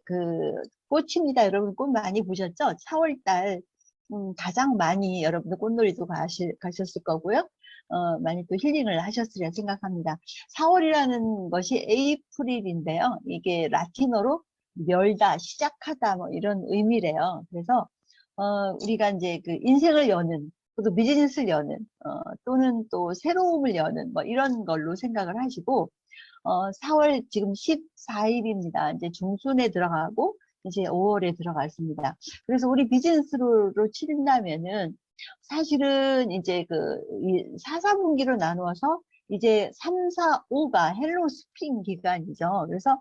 그 꽃입니다. 여러분 꽃 많이 보셨죠? 4월달 가장 많이 여러분들 꽃놀이도 가셨을 거고요. 많이 또 힐링을 하셨으리라 생각합니다. 4월이라는 것이 에이프릴인데요. 이게 라틴어로 열다, 시작하다 뭐 이런 의미래요. 그래서 우리가 이제 그 인생을 여는 또 비즈니스를 여는 또는 또 새로움을 여는 뭐 이런 걸로 생각을 하시고 4월 지금 14일입니다. 이제 중순에 들어가고 이제 5월에 들어갔습니다. 그래서 우리 비즈니스로 치른다면은 사실은 이제 그 4, 4분기로 나누어서 이제 3, 4, 5가 헬로 스프링 기간이죠. 그래서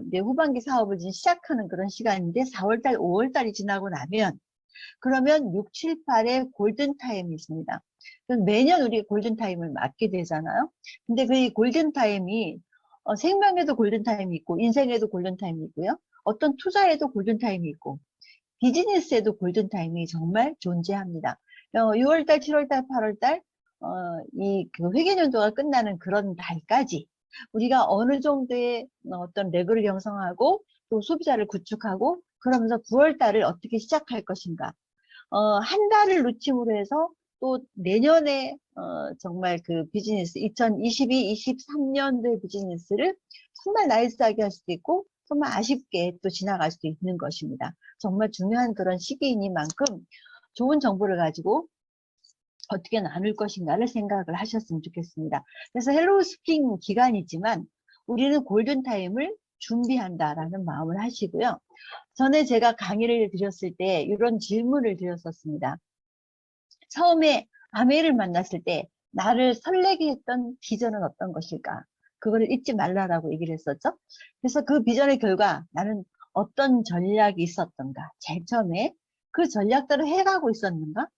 이제 후반기 사업을 이제 시작하는 그런 시간인데 4월달, 5월달이 지나고 나면 그러면 6, 7, 8에 골든타임이 있습니다. 매년 우리 골든타임을 맞게 되잖아요. 근데 그 골든타임이 생명에도 골든타임이 있고 인생에도 골든타임이 있고요. 어떤 투자에도 골든타임이 있고 비즈니스에도 골든타임이 정말 존재합니다. 6월달, 7월달, 8월달 그 회계연도가 끝나는 그런 달까지 우리가 어느 정도의 어떤 레그를 형성하고 또 소비자를 구축하고 그러면서 9월달을 어떻게 시작할 것인가 한 달을 놓침으로 해서 또 내년에 정말 그 비즈니스 2022, 23년도의 비즈니스를 정말 나이스하게 할 수도 있고 정말 아쉽게 또 지나갈 수도 있는 것입니다. 정말 중요한 그런 시기이니만큼 좋은 정보를 가지고 어떻게 나눌 것인가를 생각을 하셨으면 좋겠습니다. 그래서 헬로우 스프링 기간이지만 우리는 골든타임을 준비한다라는 마음을 하시고요. 전에 제가 강의를 드렸을 때 이런 질문을 드렸었습니다. 처음에 아메를 만났을 때 나를 설레게 했던 비전은 어떤 것일까? 그거를 잊지 말라라고 얘기를 했었죠. 그래서 그 비전의 결과 나는 어떤 전략이 있었던가? 제일 처음에 그 전략대로 해가고 있었는가?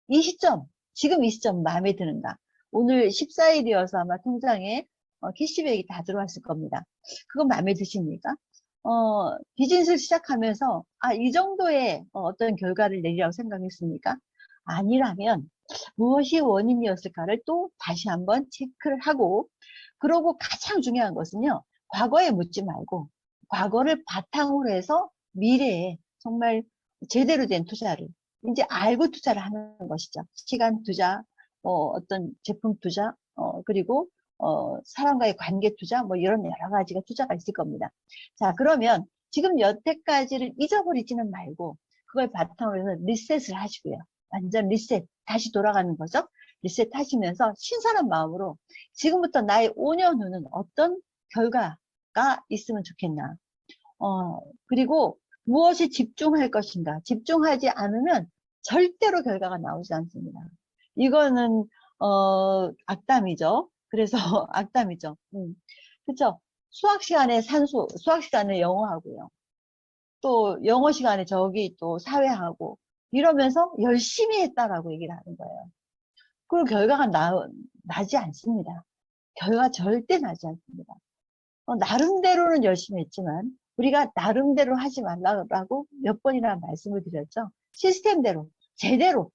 이 시점, 지금 이 시점 마음에 드는가? 오늘 14일이어서 아마 통장에 캐시백이 다 들어왔을 겁니다. 그거 마음에 드십니까? 비즈니스를 시작하면서 이 정도의 어떤 결과를 내리라고 생각했습니까? 아니라면 무엇이 원인이었을까를 또 다시 한번 체크를 하고 그러고 가장 중요한 것은요. 과거에 묻지 말고 과거를 바탕으로 해서 미래에 정말 제대로 된 투자를 이제 알고 투자를 하는 것이죠. 시간 투자, 어떤 제품 투자, 그리고 사람과의 관계 투자, 뭐 이런 여러 가지가 투자가 있을 겁니다. 자, 그러면 지금 여태까지를 잊어버리지는 말고 그걸 바탕으로 해서 리셋을 하시고요. 완전 리셋, 다시 돌아가는 거죠. 리셋 하시면서 신선한 마음으로 지금부터 나의 5년 후는 어떤 결과가 있으면 좋겠나. 그리고 무엇에 집중할 것인가. 집중하지 않으면 절대로 결과가 나오지 않습니다. 이거는 악담이죠. 그래서 악담이죠. 그렇죠. 수학 시간에 산수, 수학 시간에 영어하고요. 또 영어 시간에 저기 또 사회하고 이러면서 열심히 했다라고 얘기를 하는 거예요. 그리고 결과가 나지 않습니다. 결과 절대 나지 않습니다. 나름대로는 열심히 했지만 우리가 나름대로 하지 말라고 몇 번이나 말씀을 드렸죠. 시스템대로 제대로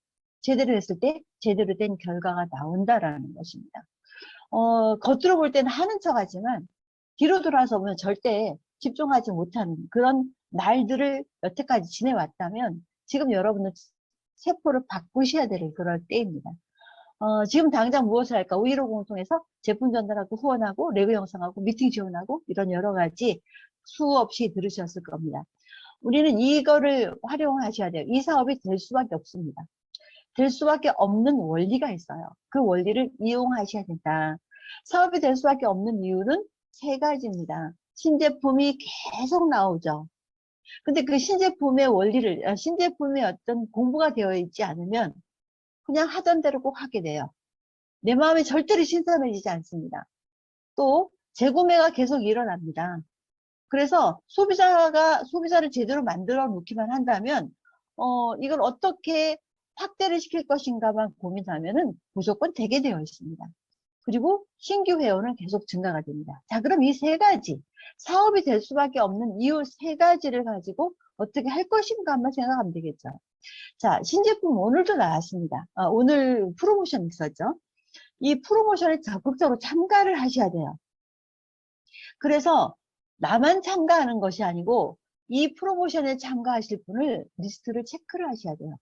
했을 때 제대로 된 결과가 나온다라는 것입니다. 겉으로 볼 때는 하는 척 하지만 뒤로 돌아서 보면 절대 집중하지 못하는 그런 날들을 여태까지 지내왔다면 지금 여러분은 세포를 바꾸셔야 될 그럴 때입니다. 지금 당장 무엇을 할까? 5150 통해서 제품 전달하고 후원하고 레그 영상하고 미팅 지원하고 이런 여러 가지 수없이 들으셨을 겁니다. 우리는 이거를 활용하셔야 돼요. 이 사업이 될 수밖에 없습니다. 될 수밖에 없는 원리가 있어요. 그 원리를 이용하셔야 된다. 사업이 될 수밖에 없는 이유는 세 가지입니다. 신제품이 계속 나오죠. 근데 그 신제품의 원리를, 신제품의 어떤 공부가 되어 있지 않으면 그냥 하던 대로 꼭 하게 돼요. 내 마음이 절대로 신선해지지 않습니다. 또 재구매가 계속 일어납니다. 그래서 소비자를 제대로 만들어 놓기만 한다면 이걸 어떻게 확대를 시킬 것인가만 고민하면은 무조건 되게 되어 있습니다. 그리고 신규 회원은 계속 증가가 됩니다. 자, 그럼 이 세 가지 사업이 될 수밖에 없는 이유 세 가지를 가지고 어떻게 할 것인가 한번 생각하면 되겠죠. 자, 신제품 오늘도 나왔습니다. 오늘 프로모션 있었죠. 이 프로모션에 적극적으로 참가를 하셔야 돼요. 그래서 나만 참가하는 것이 아니고 이 프로모션에 참가하실 분을 리스트를 체크를 하셔야 돼요.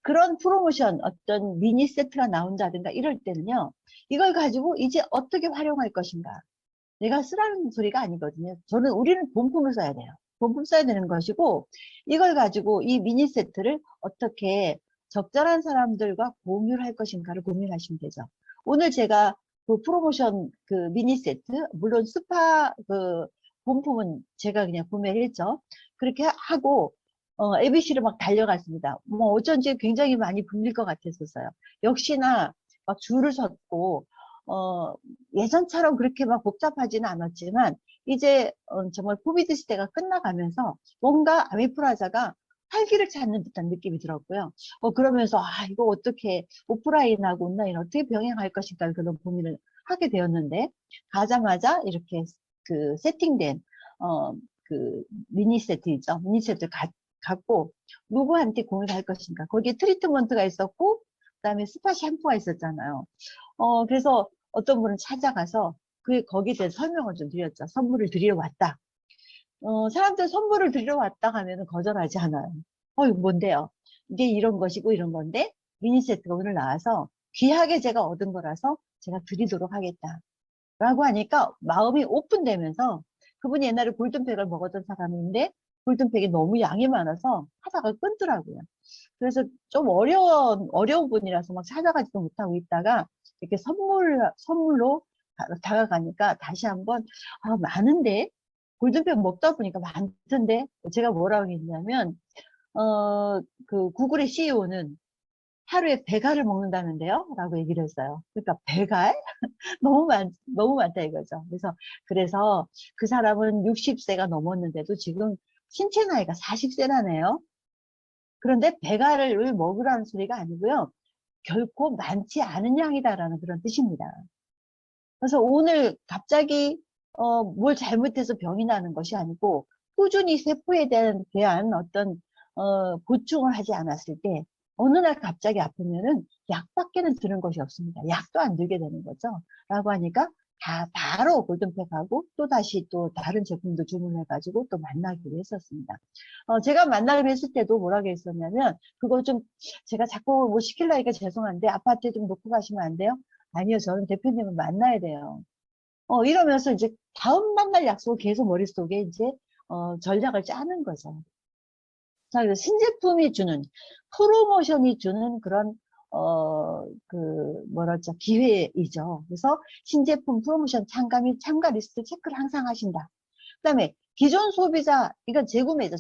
그런 프로모션 어떤 미니 세트가 나온다든가 이럴 때는요, 이걸 가지고 이제 어떻게 활용할 것인가. 내가 쓰라는 소리가 아니거든요. 우리는 본품을 써야 돼요. 본품 써야 되는 것이고, 이걸 가지고 이 미니 세트를 어떻게 적절한 사람들과 공유를 할 것인가를 고민하시면 되죠. 오늘 제가 그 프로모션 그 미니 세트, 물론 스파 그 본품은 제가 그냥 구매를 했죠. 그렇게 하고, ABC로 막 달려갔습니다. 뭐 어쩐지 굉장히 많이 불릴 것 같았었어요. 역시나 막 줄을 섰고, 예전처럼 그렇게 막 복잡하지는 않았지만, 이제 정말 코비드 시대가 끝나가면서 뭔가 아미프라자가 활기를 찾는 듯한 느낌이 들었고요. 그러면서 이거 어떻게 오프라인하고 온라인 어떻게 병행할 것인가 그런 고민을 하게 되었는데, 가자마자 이렇게 그 세팅된 그 미니 세트죠. 미니 세트를 갖고 누구한테 공유를 할 것인가. 거기에 트리트먼트가 있었고, 그다음에 스파 샴푸가 있었잖아요. 그래서 어떤 분은 찾아가서 거기에 대해서 설명을 좀 드렸죠. 선물을 드리러 왔다. 사람들 선물을 드리러 왔다 하면은 거절하지 않아요. 이거 뭔데요? 이게 이런 것이고 이런 건데, 미니 세트가 오늘 나와서 귀하게 제가 얻은 거라서 제가 드리도록 하겠다. 라고 하니까 마음이 오픈되면서, 그분이 옛날에 골든팩을 먹었던 사람인데, 골든팩이 너무 양이 많아서 하다가 끊더라고요. 그래서 좀 어려운 분이라서 막 찾아가지도 못하고 있다가, 이렇게 선물로 다가가니까 다시 한번, 많은데? 골든팩 먹다 보니까 많던데? 제가 뭐라고 했냐면, 그 구글의 CEO는 하루에 100알을 먹는다는데요? 라고 얘기를 했어요. 그러니까 100알? 너무 많다 이거죠. 그래서 그 사람은 60세가 넘었는데도 지금 신체 나이가 40세라네요. 그런데 100알을 먹으라는 소리가 아니고요. 결코 많지 않은 양이다라는 그런 뜻입니다. 그래서 오늘 갑자기 뭘 잘못해서 병이 나는 것이 아니고, 꾸준히 세포에 대한 어떤 보충을 하지 않았을 때 어느 날 갑자기 아프면은 약밖에는 드는 것이 없습니다. 약도 안 들게 되는 거죠. 라고 하니까 바로 골든팩하고 또 다시 또 다른 제품도 주문해가지고 또 만나기로 했었습니다. 제가 만나기로 했을 때도 뭐라고 했었냐면, 그거 좀 제가 자꾸 뭐 시킬라니까 죄송한데 아파트에 좀 놓고 가시면 안 돼요? 아니요, 저는 대표님을 만나야 돼요. 이러면서 이제 다음 만날 약속을 계속 머릿속에 이제 전략을 짜는 거죠. 자, 그래서 신제품이 주는, 프로모션이 주는 그런 그 뭐랄까 기회이죠. 그래서 신제품 프로모션 참가 리스트 체크를 항상 하신다. 그다음에 기존 소비자, 이건 재구매죠.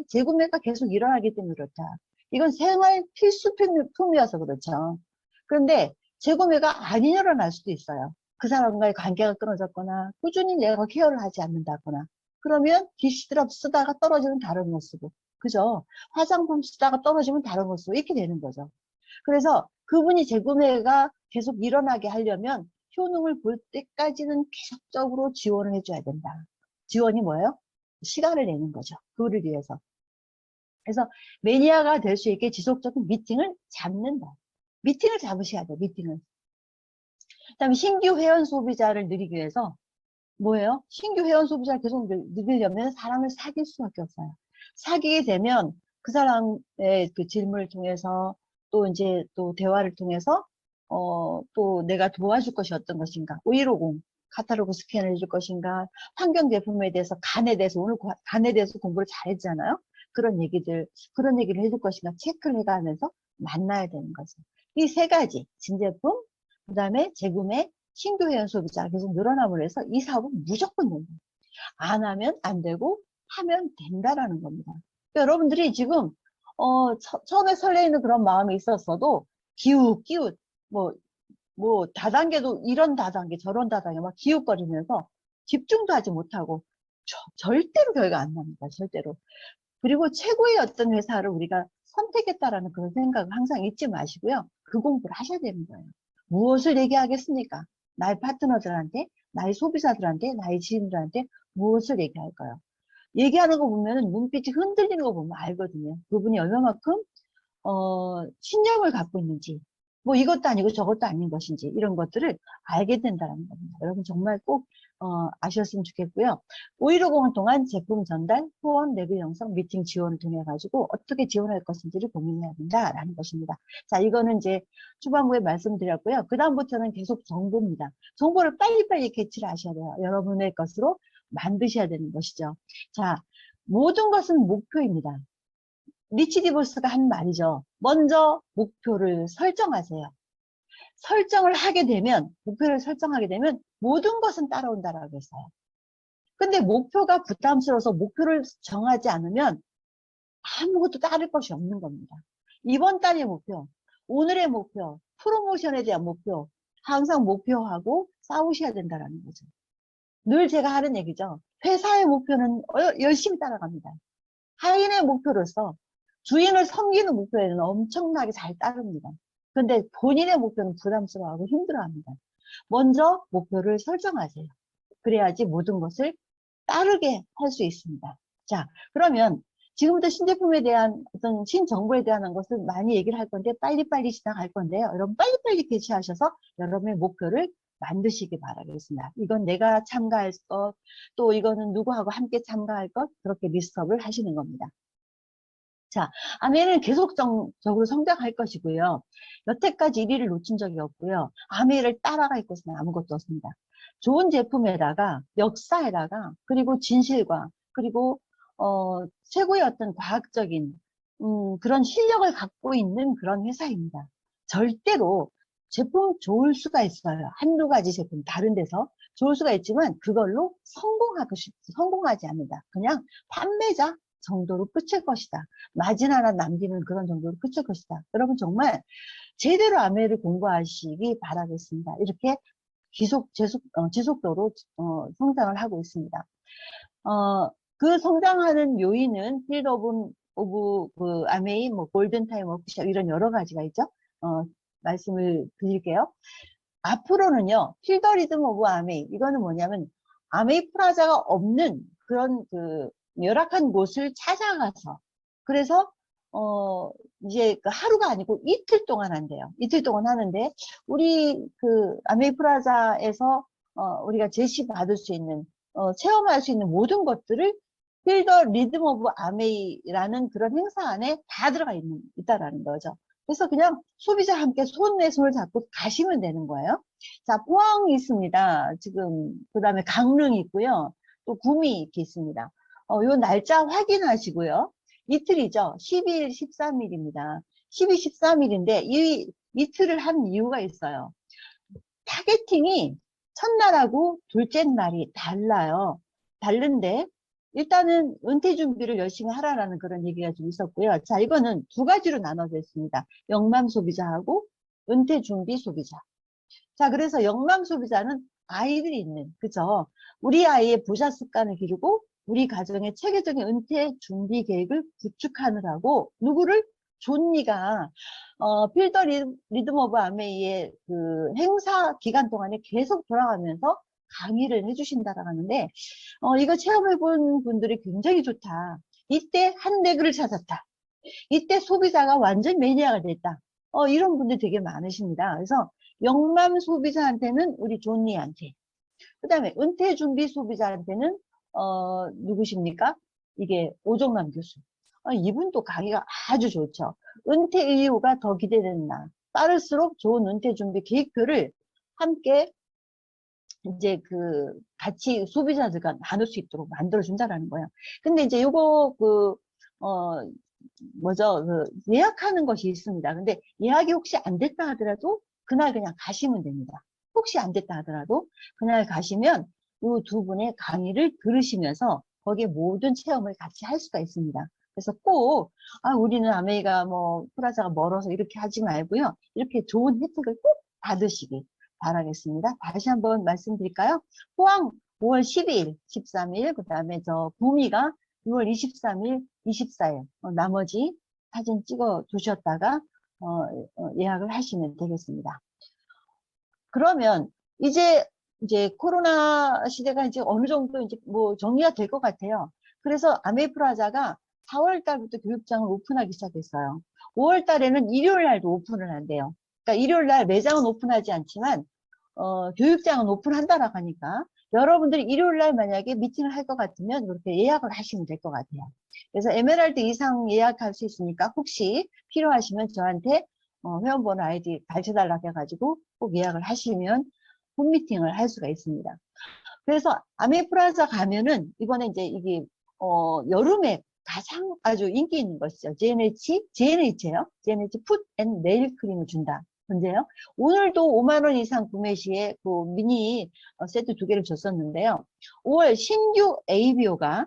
재구매가 계속 일어나기 때문에 그렇다. 이건 생활 필수품이어서 그렇죠. 그런데 재구매가 안 일어날 수도 있어요. 그 사람과의 관계가 끊어졌거나 꾸준히 내가 케어를 하지 않는다거나, 그러면 디시드럽 쓰다가 떨어지면 다른 거 쓰고, 그죠? 화장품 쓰다가 떨어지면 다른 거 쓰고 이렇게 되는 거죠. 그래서 그분이 재구매가 계속 일어나게 하려면 효능을 볼 때까지는 계속적으로 지원을 해줘야 된다. 지원이 뭐예요? 시간을 내는 거죠. 그거를 위해서. 그래서 매니아가 될 수 있게 지속적인 미팅을 잡는다. 미팅을 잡으셔야 돼요. 미팅을. 그다음에 신규 회원 소비자를 늘리기 위해서 뭐예요? 신규 회원 소비자를 계속 늘리려면 사람을 사귈 수밖에 없어요. 사귀게 되면 그 사람의 그 질문을 통해서 또 이제 또 대화를 통해서 또 내가 도와줄 것이 어떤 것인가, 5150 카탈로그 스캔을 해줄 것인가, 환경 제품에 대해서 간에 대해서 오늘 간에 대해서 공부를 잘했잖아요. 그런 얘기를 해줄 것인가 체크를 해가면서 만나야 되는 거죠. 이 세 가지 신제품, 그다음에 재구매, 신규 회원 소비자가 계속 늘어남으로 해서 이 사업은 무조건 된다. 안 하면 안 되고 하면 된다라는 겁니다. 그러니까 여러분들이 지금 처음에 설레이는 그런 마음이 있었어도 기웃기웃 뭐 다단계도 이런 다단계 저런 다단계 막 기웃거리면서 집중도 하지 못하고 절대로 결과 안 납니다. 절대로. 그리고 최고의 어떤 회사를 우리가 선택했다라는 그런 생각을 항상 잊지 마시고요. 그 공부를 하셔야 되는 거예요. 무엇을 얘기하겠습니까? 나의 파트너들한테, 나의 소비자들한테, 나의 지인들한테 무엇을 얘기할까요? 얘기하는 거 보면은 눈빛이 흔들리는 거 보면 알거든요. 그분이 얼마만큼 신념을 갖고 있는지, 뭐 이것도 아니고 저것도 아닌 것인지 이런 것들을 알게 된다는 겁니다. 여러분 정말 꼭 아셨으면 좋겠고요. 5.15공을 통한 제품 전달, 후원, 내부 형성, 미팅 지원을 통해 가지고 어떻게 지원할 것인지를 고민해야 된다라는 것입니다. 자, 이거는 이제 초반부에 말씀드렸고요. 그 다음부터는 계속 정보입니다. 정보를 빨리빨리 캐치를 하셔야 돼요. 여러분의 것으로 만드셔야 되는 것이죠. 자, 모든 것은 목표입니다. 리치 디보스가 한 말이죠. 먼저 목표를 설정하세요. 설정을 하게 되면, 목표를 설정하게 되면 모든 것은 따라온다라고 했어요. 근데 목표가 부담스러워서 목표를 정하지 않으면 아무것도 따를 것이 없는 겁니다. 이번 달의 목표, 오늘의 목표, 프로모션에 대한 목표, 항상 목표하고 싸우셔야 된다는 거죠. 늘 제가 하는 얘기죠. 회사의 목표는 열심히 따라갑니다. 하인의 목표로서 주인을 섬기는 목표에는 엄청나게 잘 따릅니다. 근데 본인의 목표는 부담스러워하고 힘들어합니다. 먼저 목표를 설정하세요. 그래야지 모든 것을 따르게 할 수 있습니다. 자, 그러면 지금부터 신제품에 대한 어떤 신정보에 대한 것을 많이 얘기를 할 건데 빨리빨리 지나갈 건데요. 여러분 빨리빨리 개시하셔서 여러분의 목표를 만드시기 바라겠습니다. 이건 내가 참가할 것, 또 이거는 누구하고 함께 참가할 것, 그렇게 리스트업을 하시는 겁니다. 자, 아메이는 계속적으로 성장할 것이고요. 여태까지 1위를 놓친 적이 없고요. 아메이를 따라갈 것은 아무것도 없습니다. 좋은 제품에다가 역사에다가 그리고 진실과 그리고 최고의 어떤 과학적인 그런 실력을 갖고 있는 그런 회사입니다. 절대로 제품 좋을 수가 있어요. 한두 가지 제품 다른 데서 좋을 수가 있지만 그걸로 성공하지 않는다. 그냥 판매자 정도로 끝일 것이다. 마진 하나 남기는 그런 정도로 끝일 것이다. 여러분 정말 제대로 아메를 공부하시기 바라겠습니다. 이렇게 지속도로 성장을 하고 있습니다. 그 성장하는 요인은 필드 오브 그 아메이, 뭐 골든타임 워크숍 이런 여러 가지가 있죠. 말씀을 드릴게요. 앞으로는요, 필더 리듬 오브 아메이, 이거는 뭐냐면 아메이 프라자가 없는 그런 그 열악한 곳을 찾아가서, 그래서 이제 그 하루가 아니고 이틀 동안 한대요. 이틀 동안 하는데 우리 그 아메이 프라자에서 우리가 제시 받을 수 있는 체험할 수 있는 모든 것들을 필더 리듬 오브 아메이라는 그런 행사 안에 다 들어가 있다라는 거죠. 그래서 그냥 소비자와 함께 손에 손을 잡고 가시면 되는 거예요. 자, 포항이 있습니다. 지금 그 다음에 강릉이 있고요. 또 구미 이렇게 있습니다. 요 날짜 확인하시고요. 이틀이죠. 12일, 13일입니다. 12, 13일인데 이 이틀을 한 이유가 있어요. 타겟팅이 첫날하고 둘째 날이 달라요. 다른데 일단은 은퇴 준비를 열심히 하라라는 그런 얘기가 좀 있었고요. 자, 이거는 두 가지로 나눠져 있습니다. 영남 소비자하고 은퇴 준비 소비자. 자, 그래서 영남 소비자는 아이들이 있는, 그죠? 우리 아이의 부자 습관을 기르고 우리 가정의 체계적인 은퇴 준비 계획을 구축하느라고 누구를 존니가 필더 리듬 오브 아메이의 그 행사 기간 동안에 계속 돌아가면서 강의를 해주신다라고 하는데 이거 체험해본 분들이 굉장히 좋다. 이때 한 내그를 찾았다. 이때 소비자가 완전 매니아가 됐다. 이런 분들 되게 많으십니다. 그래서 영남 소비자한테는 우리 존니한테, 그 다음에 은퇴 준비 소비자한테는 누구십니까? 이게 오정남 교수. 이분도 강의가 아주 좋죠. 은퇴 이후가 더 기대되는 나. 빠를수록 좋은 은퇴 준비 계획표를 함께 이제 그 같이 소비자들과 나눌 수 있도록 만들어준다라는 거예요. 근데 이제 요거 뭐죠? 예약하는 것이 있습니다. 근데 예약이 혹시 안 됐다 하더라도 그날 그냥 가시면 됩니다. 혹시 안 됐다 하더라도 그날 가시면 이 두 분의 강의를 들으시면서 거기에 모든 체험을 같이 할 수가 있습니다. 그래서 꼭, 우리는 아메이가 뭐, 프라자가 멀어서 이렇게 하지 말고요. 이렇게 좋은 혜택을 꼭 받으시길 바라겠습니다. 다시 한번 말씀드릴까요? 포항 5월 12일, 13일, 그 다음에 저 구미가 6월 23일, 24일, 나머지 사진 찍어 두셨다가, 예약을 하시면 되겠습니다. 그러면 이제 코로나 시대가 이제 어느 정도 이제 뭐 정리가 될 것 같아요. 그래서 아메이 프라자가 4월 달부터 교육장을 오픈하기 시작했어요. 5월 달에는 일요일 날도 오픈을 한대요. 그러니까 일요일 날 매장은 오픈하지 않지만 교육장은 오픈한다라고 하니까 여러분들이 일요일 날 만약에 미팅을 할 것 같으면 이렇게 예약을 하시면 될 것 같아요. 그래서 에메랄드 이상 예약할 수 있으니까 혹시 필요하시면 저한테 회원번호 아이디 가르쳐달라고 해가지고 꼭 예약을 하시면 홈미팅을 할 수가 있습니다. 그래서 아메프라자 가면은 이번에 이제 이게 여름에 가장 아주 인기 있는 것이죠. GNH예요. GNH 풋 앤 네일 크림을 준다. 근데요, 오늘도 5만 원 이상 구매 시에 그 미니 세트 2개를 줬었는데요. 5월 신규 ABO가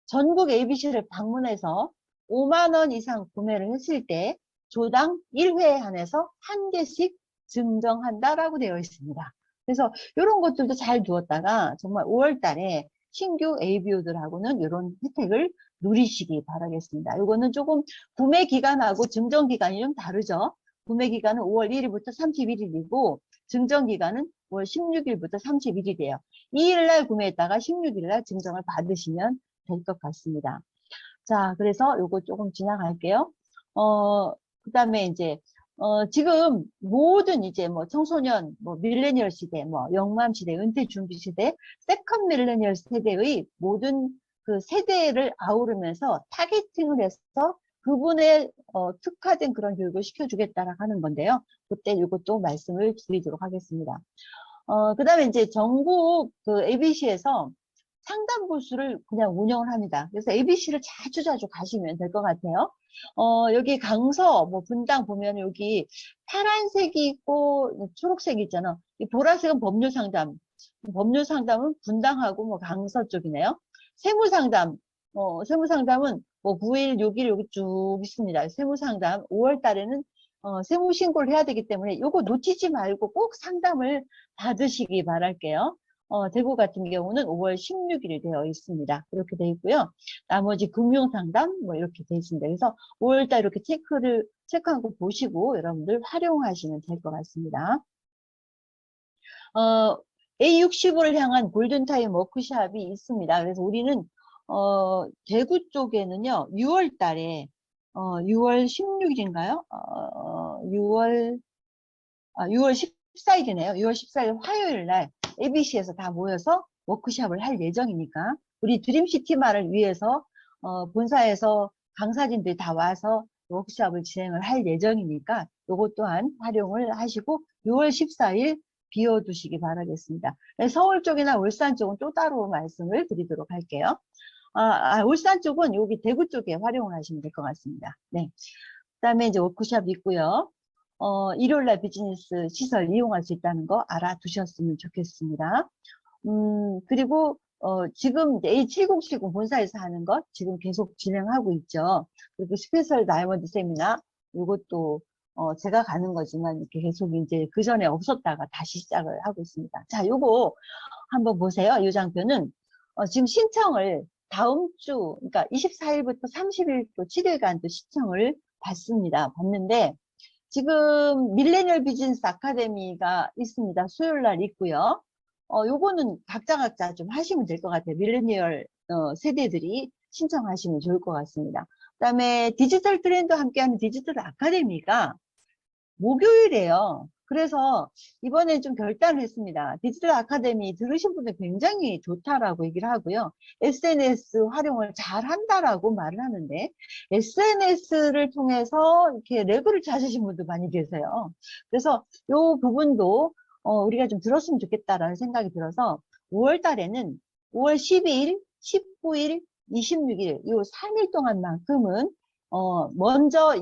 전국 ABC를 방문해서 5만 원 이상 구매를 했을 때 조당 1회에 한해서 1개씩 증정한다라고 되어 있습니다. 그래서 이런 것들도 잘 두었다가 정말 5월 달에 신규 ABO들하고는 이런 혜택을 누리시기 바라겠습니다. 이거는 조금 구매 기간하고 증정 기간이 좀 다르죠. 구매 기간은 5월 1일부터 31일이고 증정 기간은 5월 16일부터 31일이에요. 2일 날 구매했다가 16일 날 증정을 받으시면 될 것 같습니다. 자, 그래서 요거 조금 지나갈게요. 그 다음에 이제, 지금 모든 이제 뭐 청소년, 뭐 밀레니얼 시대, 뭐 영맘 시대, 은퇴 준비 시대, 세컨 밀레니얼 세대의 모든 그 세대를 아우르면서 타겟팅을 해서 그분의 특화된 그런 교육을 시켜주겠다라고 하는 건데요. 그때 이것도 말씀을 드리도록 하겠습니다. 그 다음에 이제 전국 그 ABC에서 상담 부스를 그냥 운영을 합니다. 그래서 ABC를 자주 가시면 될 것 같아요. 여기 강서, 뭐 분당 보면 여기 파란색이 있고 초록색이 있잖아. 이 보라색은 법률 상담. 법률 상담은 분당하고 뭐 강서 쪽이네요. 세무 상담, 세무 상담은 뭐 9일, 6일 여기 쭉 있습니다. 세무 상담 5월 달에는 세무 신고를 해야 되기 때문에 이거 놓치지 말고 꼭 상담을 받으시기 바랄게요. 대구 같은 경우는 5월 16일이 되어 있습니다. 이렇게 되어 있고요. 나머지 금융상담 뭐 이렇게 되어 있습니다. 그래서 5월달 이렇게 체크하고 보시고 여러분들 활용하시면 될 것 같습니다. A65를 향한 골든타임 워크샵이 있습니다. 그래서 우리는 대구 쪽에는요 6월 달에 6월 16일인가요? 6월 14일이네요. 6월 14일 화요일 날 ABC에서 다 모여서 워크샵을 할 예정이니까 우리 드림시티만을 위해서 본사에서 강사진들이 다 와서 워크샵을 진행을 할 예정이니까 이것 또한 활용을 하시고 6월 14일 비워두시기 바라겠습니다. 서울 쪽이나 울산 쪽은 또 따로 말씀을 드리도록 할게요. 울산 쪽은 여기 대구 쪽에 활용을 하시면 될 것 같습니다. 네. 그 다음에 이제 워크샵 있고요. 일요일날 비즈니스 시설 이용할 수 있다는 거 알아두셨으면 좋겠습니다. 그리고, 지금 A7070 본사에서 하는 것 지금 계속 진행하고 있죠. 그리고 스페셜 다이아몬드 세미나, 이것도, 제가 가는 거지만 이렇게 계속 이제 그 전에 없었다가 다시 시작을 하고 있습니다. 자, 요거 한번 보세요. 이 장표는, 지금 신청을 다음 주, 그러니까 24일부터 30일 또 7일간 또 신청을 받는데, 지금 밀레니얼 비즈니스 아카데미가 있습니다. 수요일 날 있고요. 요거는 각자 좀 하시면 될 것 같아요. 밀레니얼 세대들이 신청하시면 좋을 것 같습니다. 그다음에 디지털 트렌드와 함께하는 디지털 아카데미가 목요일이에요. 그래서 이번에 좀 결단을 했습니다. 디지털 아카데미 들으신 분들 굉장히 좋다라고 얘기를 하고요. SNS 활용을 잘 한다라고 말을 하는데 SNS를 통해서 이렇게 레그를 찾으신 분도 많이 계세요. 그래서 이 부분도 우리가 좀 들었으면 좋겠다라는 생각이 들어서 5월 달에는 5월 12일, 19일, 26일 이 3일 동안만큼은 먼저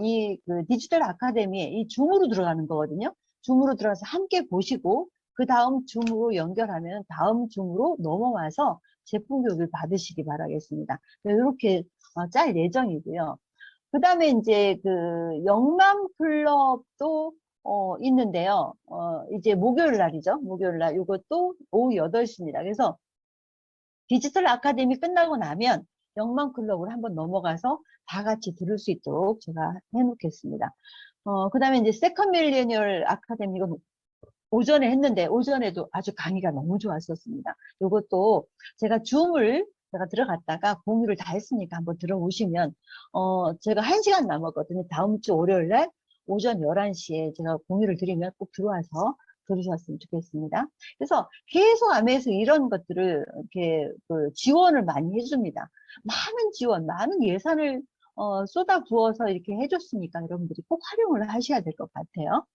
그 디지털 아카데미에 이 줌으로 들어가는 거거든요. 줌으로 들어가서 함께 보시고 그 다음 줌으로 연결하면 다음 줌으로 넘어와서 제품 교육을 받으시기 바라겠습니다. 이렇게 짤 예정이고요. 그 다음에 이제 그 영맘 클럽도 있는데요. 이제 목요일 날이죠. 목요일 날 이것도 오후 8시입니다. 그래서 디지털 아카데미 끝나고 나면 영망 클럽으로 한번 넘어가서 다 같이 들을 수 있도록 제가 해놓겠습니다. 그 다음에 이제 세컨 밀레니얼 아카데미 이건 오전에 했는데 오전에도 아주 강의가 너무 좋았었습니다. 이것도 제가 제가 들어갔다가 공유를 다 했으니까 한번 들어오시면 제가 1시간 남았거든요. 다음 주 월요일 날 오전 11시에 제가 공유를 드리면 꼭 들어와서 들으셨으면 좋겠습니다. 그래서 계속 아메에서 이런 것들을 이렇게 그 지원을 많이 해줍니다. 많은 지원, 많은 예산을 쏟아 부어서 이렇게 해줬으니까 여러분들이 꼭 활용을 하셔야 될 것 같아요.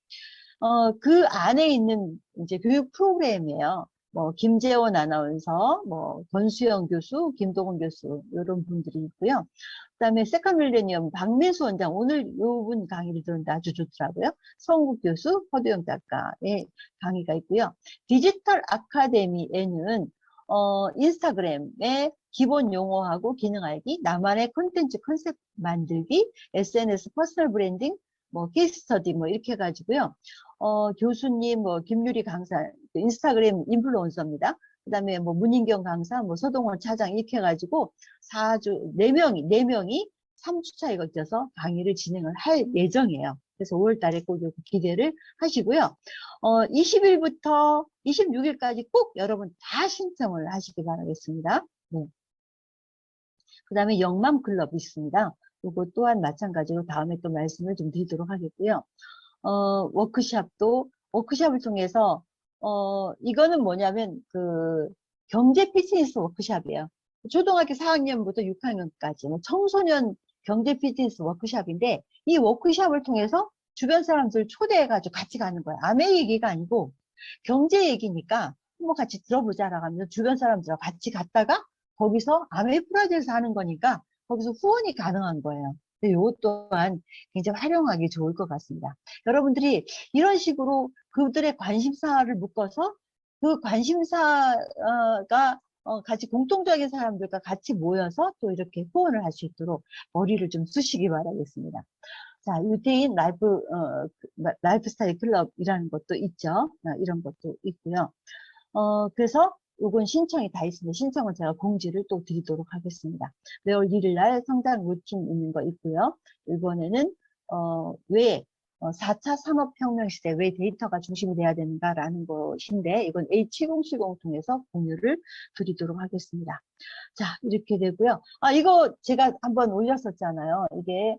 그 안에 있는 이제 교육 프로그램이에요. 뭐, 김재원 아나운서, 뭐, 권수영 교수, 김동훈 교수, 이런 분들이 있고요. 그 다음에 세컨 밀레니엄 박민수 원장, 오늘 요분 강의를 들었는데 아주 좋더라고요. 성국 교수, 허두영 작가의 강의가 있고요. 디지털 아카데미에는, 인스타그램의 기본 용어하고 기능 알기, 나만의 콘텐츠 컨셉 만들기, SNS 퍼스널 브랜딩, 뭐, 케이스 스터디, 뭐, 이렇게 해가지고요. 교수님, 뭐, 김유리 강사, 인스타그램 인플루언서입니다. 그 다음에 뭐, 문인경 강사, 뭐, 서동원 차장, 이렇게 해가지고, 4명이 3주차에 걸쳐서 강의를 진행을 할 예정이에요. 그래서 5월 달에 꼭 기대를 하시고요. 20일부터 26일까지 꼭 여러분 다 신청을 하시기 바라겠습니다. 네. 그 다음에 영맘클럽이 있습니다. 이거 또한 마찬가지로 다음에 또 말씀을 좀 드리도록 하겠고요. 워크샵을 통해서, 이거는 뭐냐면, 경제 피트니스 워크샵이에요. 초등학교 4학년부터 6학년까지, 뭐 청소년 경제 피트니스 워크샵인데, 이 워크샵을 통해서 주변 사람들 초대해가지고 같이 가는 거예요. 아메 얘기가 아니고, 경제 얘기니까, 한번 같이 들어보자라고 하면서 주변 사람들하고 같이 갔다가, 거기서 아메 프라자에서 하는 거니까, 거기서 후원이 가능한 거예요. 이것 또한 굉장히 활용하기 좋을 것 같습니다. 여러분들이 이런 식으로 그들의 관심사를 묶어서 그 관심사가 같이 공통적인 사람들과 같이 모여서 또 이렇게 후원을 할 수 있도록 머리를 좀 쓰시기 바라겠습니다. 자, 유태인 라이프스타일 클럽이라는 것도 있죠. 이런 것도 있고요. 그래서 요건 신청이 다 있습니다. 신청은 제가 공지를 또 드리도록 하겠습니다. 매월 1일 날 성장 루틴 있는 거 있고요. 이번에는 왜 4차 산업혁명 시대 왜 데이터가 중심이 돼야 되는가라는 것인데 이건 A7070 통해서 공유를 드리도록 하겠습니다. 자, 이렇게 되고요. 이거 제가 한번 올렸었잖아요. 이게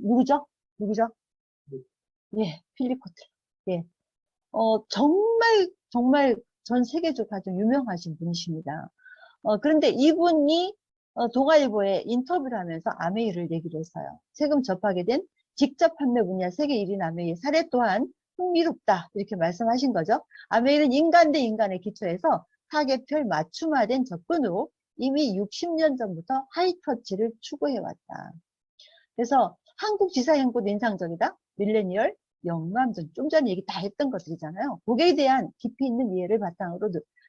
누구죠? 누구죠? 예, 필립 코틀. 예. 정말 전 세계적으로 아주 유명하신 분이십니다. 그런데 이분이 동아일보에 인터뷰를 하면서 아메이를 얘기를 했어요. 최근 접하게 된 직접 판매 분야 세계 1위 아메이의 사례 또한 흥미롭다. 이렇게 말씀하신 거죠. 아메이는 인간 대 인간의 기초에서 타겟별 맞춤화된 접근으로 이미 60년 전부터 하이터치를 추구해왔다. 그래서 한국 지사 행보도 인상적이다. 밀레니얼, 영감전, 좀 전에 얘기 다 했던 것들이잖아요. 거기에 대한 깊이 있는 이해를 바탕으로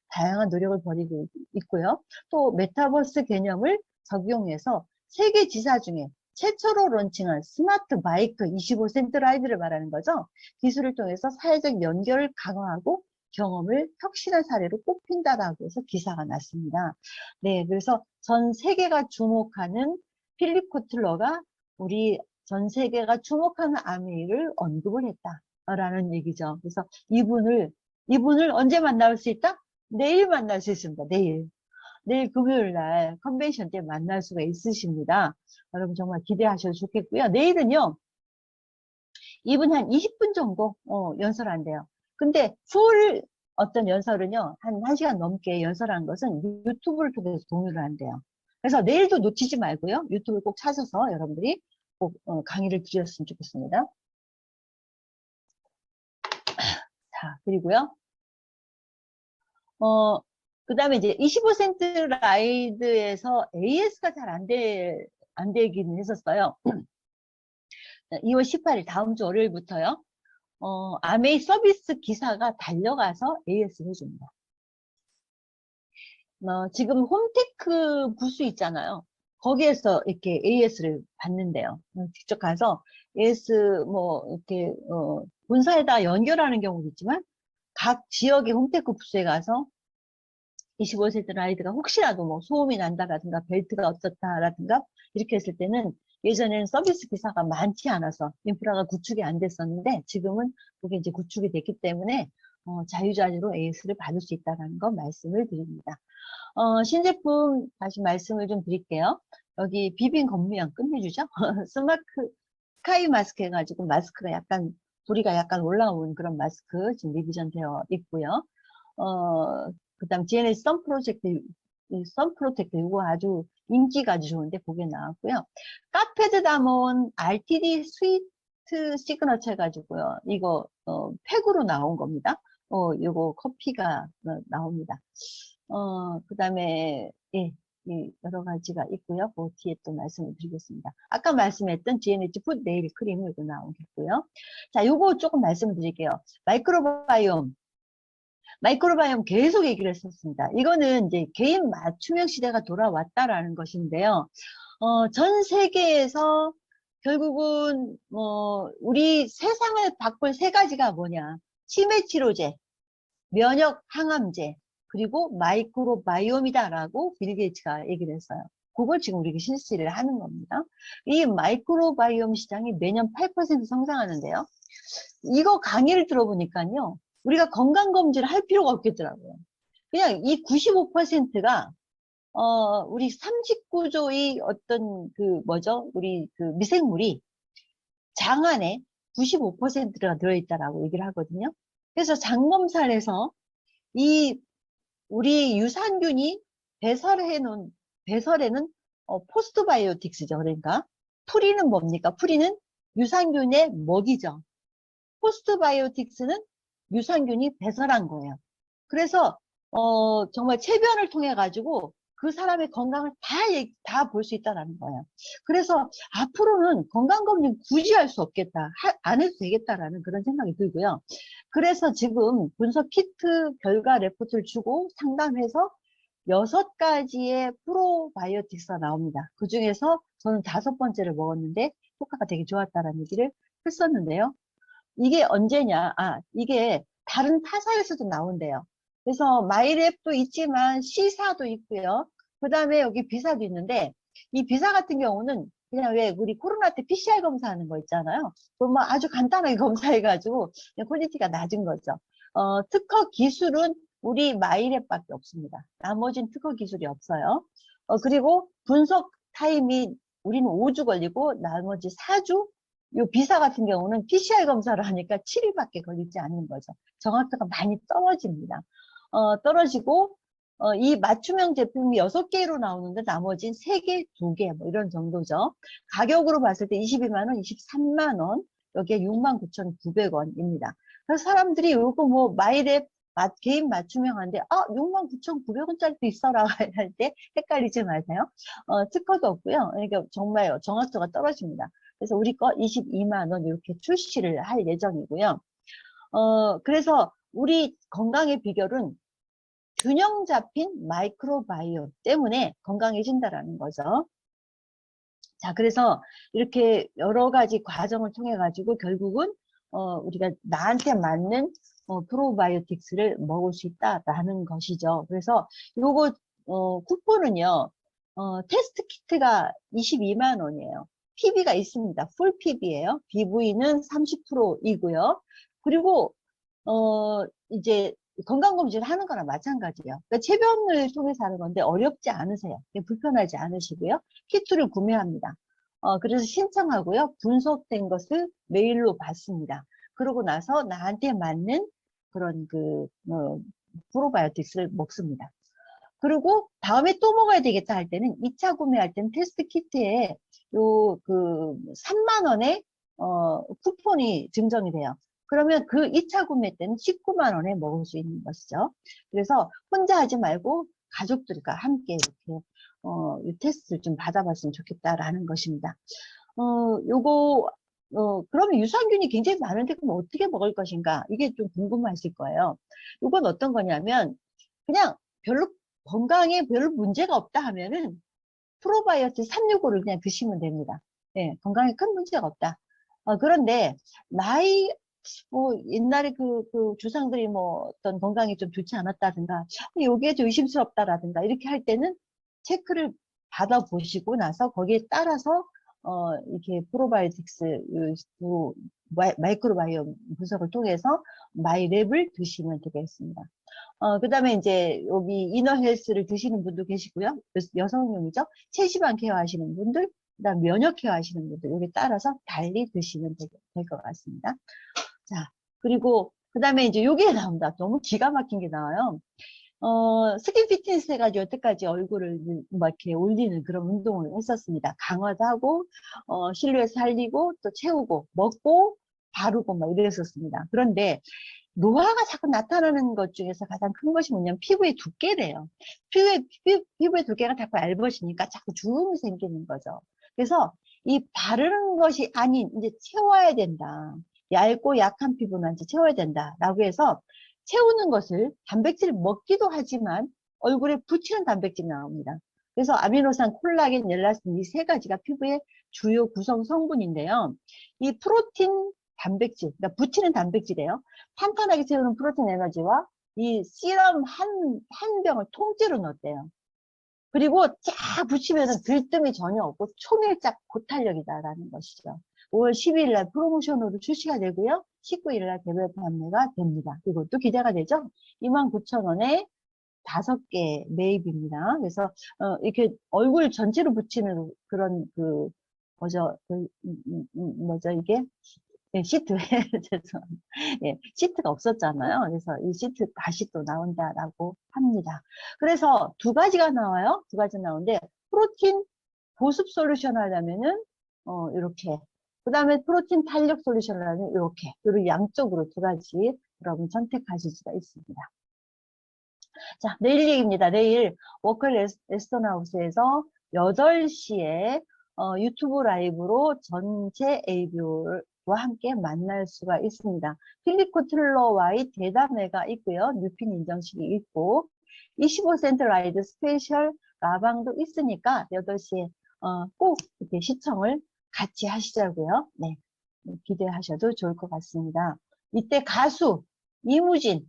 다양한 노력을 벌이고 있고요. 또 메타버스 개념을 적용해서 세계 지사 중에 최초로 론칭한 스마트 바이크 25센트 라이드를 말하는 거죠. 기술을 통해서 사회적 연결을 강화하고 경험을 혁신한 사례로 꼽힌다라고 해서 기사가 났습니다. 네, 그래서 전 세계가 주목하는 필립 코틀러가 우리 전 세계가 주목하는 아메이를 언급을 했다라는 얘기죠. 그래서 이분을 언제 만날 수 있다? 내일 만날 수 있습니다. 내일 금요일 날 컨벤션 때 만날 수가 있으십니다. 여러분 정말 기대하셔도 좋겠고요. 내일은요, 이분 한 20분 정도 연설한대요. 근데 풀 어떤 연설은요, 한 1시간 넘게 연설한 것은 유튜브를 통해서 공유를 한대요. 그래서 내일도 놓치지 말고요. 유튜브를 꼭 찾아서 여러분들이 꼭 강의를 드렸으면 좋겠습니다. 자, 그리고요. 그 다음에 이제 25센트 라이드에서 AS가 잘 안 되기는 했었어요. 2월 18일 다음 주 월요일부터요. 아메이 서비스 기사가 달려가서 AS를 해줍니다. 지금 홈테크 부스 있잖아요. 거기에서 이렇게 AS를 받는데요. 직접 가서 AS 뭐 이렇게 본사에다 연결하는 경우도 있지만 각 지역의 홈테크 부스에 가서 25세대 라이드가 혹시라도 뭐 소음이 난다라든가 벨트가 어떻다라든가 이렇게 했을 때는 예전에는 서비스 기사가 많지 않아서 인프라가 구축이 안 됐었는데 지금은 그게 이제 구축이 됐기 때문에 자유자재로 AS를 받을 수 있다는 거 말씀을 드립니다. 신제품 다시 말씀을 좀 드릴게요. 여기 비빔 건무양 끝내주죠? 스카이 마스크 해가지고 마스크가 약간 부리가 약간 올라온 그런 마스크 지금 리비전 되어 있고요. 그다음 GNS 선 프로젝트, 선 프로텍트 이거 아주 인기가 아주 좋은데 보기에 나왔고요. 카페드 다몬 RTD 스위트 시그너처 해가지고요. 이거 팩으로 나온 겁니다. 요거 커피가 나옵니다. 그다음에 예, 여러 가지가 있고요. 그 뒤에 또 말씀을 드리겠습니다. 아까 말씀했던 GNH 풋 네일 크림 이거 나오겠고요. 자, 요거 조금 말씀을 드릴게요. 마이크로바이옴. 마이크로바이옴 계속 얘기를 했었습니다. 이거는 이제 개인 맞춤형 시대가 돌아왔다라는 것인데요. 전 세계에서 결국은 우리 세상을 바꿀 세 가지가 뭐냐? 치매 치료제, 면역 항암제, 그리고 마이크로바이옴이다라고 빌 게이츠가 얘기를 했어요. 그걸 지금 우리가 실시를 하는 겁니다. 이 마이크로바이옴 시장이 매년 8% 성장하는데요. 이거 강의를 들어보니까요. 우리가 건강검진을 할 필요가 없겠더라고요. 그냥 이 95%가 우리 39조의 어떤 우리 미생물이 장 안에 95%가 들어있다라고 얘기를 하거든요. 그래서 장 검사를 해서 우리 유산균이 배설에는 포스트바이오틱스죠. 그러니까 프리는 뭡니까? 프리는 유산균의 먹이죠. 포스트바이오틱스는 유산균이 배설한 거예요. 그래서 정말 체변을 통해 가지고 그 사람의 건강을 다 볼 수 있다는 거예요. 그래서 앞으로는 건강검진 굳이 할 수 없겠다, 안 해도 되겠다라는 그런 생각이 들고요. 그래서 지금 분석 키트 결과 레포트를 주고 상담해서 6가지의 프로바이오틱스가 나옵니다. 그 중에서 저는 5번째를 먹었는데 효과가 되게 좋았다라는 얘기를 했었는데요. 이게 언제냐? 이게 다른 타사에서도 나온대요. 그래서 마이랩도 있지만 C사도 있고요. 그 다음에 여기 B사도 있는데, 이 B사 같은 경우는 그냥 왜 우리 코로나 때 PCR 검사하는 거 있잖아요. 그럼 뭐 아주 간단하게 검사해가지고 그냥 퀄리티가 낮은 거죠. 특허 기술은 우리 마이랩밖에 없습니다. 나머지는 특허 기술이 없어요. 그리고 분석 타임이 우리는 5주 걸리고 나머지 4주, 요 B사 같은 경우는 PCR 검사를 하니까 7일밖에 걸리지 않는 거죠. 정확도가 많이 떨어집니다. 떨어지고 이 맞춤형 제품이 6개로 나오는데 나머지는 3개, 2개 뭐 이런 정도죠. 가격으로 봤을 때 22만 원, 23만 원, 여기에 69,900원입니다. 그래서 사람들이 요거 뭐 마이랩 개인 맞춤형한데 69,900원짜리도 있어라 할 때 헷갈리지 마세요. 특허도 없고요. 그러니까 정말 정확도가 떨어집니다. 그래서 우리 거 22만 원 이렇게 출시를 할 예정이고요. 그래서 우리 건강의 비결은 균형 잡힌 마이크로바이옴 때문에 건강해진다라는 거죠. 자, 그래서 이렇게 여러 가지 과정을 통해 가지고 결국은 우리가 나한테 맞는 프로바이오틱스를 먹을 수 있다라는 것이죠. 그래서 요거 쿠폰은요. 테스트 키트가 22만 원이에요. PB가 있습니다. 풀 PB예요. BV는 30%이고요. 그리고 이제 건강검진을 하는 거랑 마찬가지예요. 그러니까 체변을 통해서 하는 건데 어렵지 않으세요. 불편하지 않으시고요. 키트를 구매합니다. 그래서 신청하고요. 분석된 것을 메일로 받습니다. 그러고 나서 나한테 맞는 그런 프로바이오틱스를 먹습니다. 그리고 다음에 또 먹어야 되겠다 할 때는 2차 구매할 때는 테스트 키트에 3만 원의 쿠폰이 증정이 돼요. 그러면 그 2차 구매 때는 19만 원에 먹을 수 있는 것이죠. 그래서 혼자 하지 말고 가족들과 함께 이렇게 이 테스트를 좀 받아봤으면 좋겠다라는 것입니다. 그러면 유산균이 굉장히 많은데 그럼 어떻게 먹을 것인가? 이게 좀 궁금하실 거예요. 이건 어떤 거냐면 그냥 건강에 별로 문제가 없다 하면은 프로바이오틱 365를 그냥 드시면 됩니다. 예, 건강에 큰 문제가 없다. 그런데 옛날에 조상들이 뭐 어떤 건강이 좀 좋지 않았다든가, 여기에 좀 의심스럽다라든가, 이렇게 할 때는 체크를 받아보시고 나서 거기에 따라서, 이렇게 프로바이오틱스, 마이크로바이옴 분석을 통해서 마이랩을 드시면 되겠습니다. 그 다음에 이제 여기 이너 헬스를 드시는 분도 계시고요. 여성용이죠. 체지방 케어 하시는 분들, 그다음 면역해 하시는 분들 여기 따라서 달리 드시면 될 것 같습니다. 자, 그리고 그다음에 이제 여기에 나온다. 너무 기가 막힌 게 나와요. 스킨 피트니스 해가지고 여태까지 얼굴을 막 이렇게 올리는 그런 운동을 했었습니다. 강화도 하고, 실루엣 살리고, 또 채우고, 먹고, 바르고 막 이랬었습니다. 그런데 노화가 자꾸 나타나는 것 중에서 가장 큰 것이 뭐냐면 피부의 두께래요. 피부의 두께가 자꾸 얇아지니까 자꾸 주름이 생기는 거죠. 그래서 이 바르는 것이 아닌 이제 채워야 된다. 얇고 약한 피부는 이제 채워야 된다라고 해서 채우는 것을 단백질을 먹기도 하지만 얼굴에 붙이는 단백질이 나옵니다. 그래서 아미노산, 콜라겐, 엘라스틴 이 세 가지가 피부의 주요 구성 성분인데요. 이 프로틴 단백질, 그러니까 붙이는 단백질이에요. 탄탄하게 채우는 프로틴 에너지와 이 시럼 한 병을 통째로 넣었대요. 그리고 쫙 붙이면은 들뜸이 전혀 없고 초밀착 고탄력이다라는 것이죠. 5월 12일 날 프로모션으로 출시가 되고요. 19일 날 개별 판매가 됩니다. 이것도 기대가 되죠? 29,000원에 5개 매입입니다. 그래서 이렇게 얼굴 전체로 붙이는 그런 뭐죠 이게? 네, 시트. 죄송합니다. 예, 시트가 없었잖아요. 그래서 이 시트 다시 또 나온다라고 합니다. 그래서 두 가지가 나와요. 두 가지 나오는데, 프로틴 보습 솔루션 하려면은, 이렇게. 그 다음에 프로틴 탄력 솔루션을 하려면 이렇게. 그리고 양쪽으로 두 가지 여러분 선택하실 수가 있습니다. 자, 내일 얘기입니다. 내일 워컬 에스턴하우스에서 8시에 유튜브 라이브로 전체 ABO와 함께 만날 수가 있습니다. 필리코 틀러와의 대담회가 있고요. 뉴핀 인정식이 있고 25센트 라이드 스페셜 라방도 있으니까 8시에 꼭 이렇게 시청을 같이 하시자고요. 네, 기대하셔도 좋을 것 같습니다. 이때 가수 이무진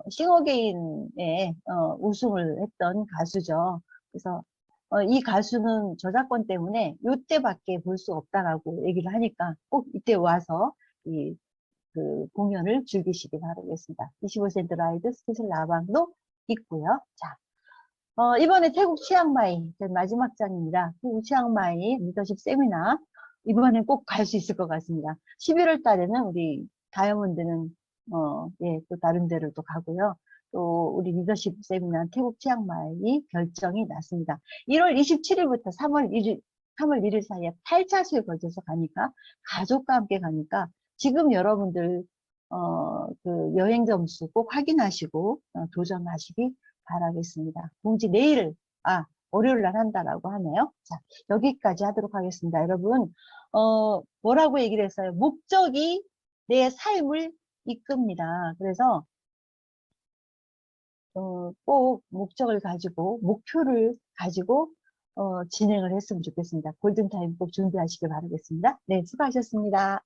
싱어게인에 우승을 했던 가수죠. 그래서 이 가수는 저작권 때문에 이때밖에 볼 수 없다라고 얘기를 하니까 꼭 이때 와서 그 공연을 즐기시기 바라겠습니다. 25센트 라이드 스페셜 라방도 있고요. 자, 이번에 태국 치앙마이 마지막 장입니다. 태국 치앙마이 리더십 세미나 이번엔 꼭 갈 수 있을 것 같습니다. 11월 달에는 우리 다이아몬드는 예, 또 다른 데를 또 가고요. 또 우리 리더십 세미나 태국 치앙마이 결정이 났습니다. 1월 27일부터 3월 1일 사이에 8차수에 걸쳐서 가니까 가족과 함께 가니까 지금 여러분들 그 여행 점수 꼭 확인하시고 도전하시기 바라겠습니다. 공지 내일, 월요일 날 한다라고 하네요. 자, 여기까지 하도록 하겠습니다. 여러분, 뭐라고 얘기를 했어요? 목적이 내 삶을 이끕니다. 그래서, 꼭 목적을 가지고, 목표를 가지고, 진행을 했으면 좋겠습니다. 골든타임 꼭 준비하시길 바라겠습니다. 네, 수고하셨습니다.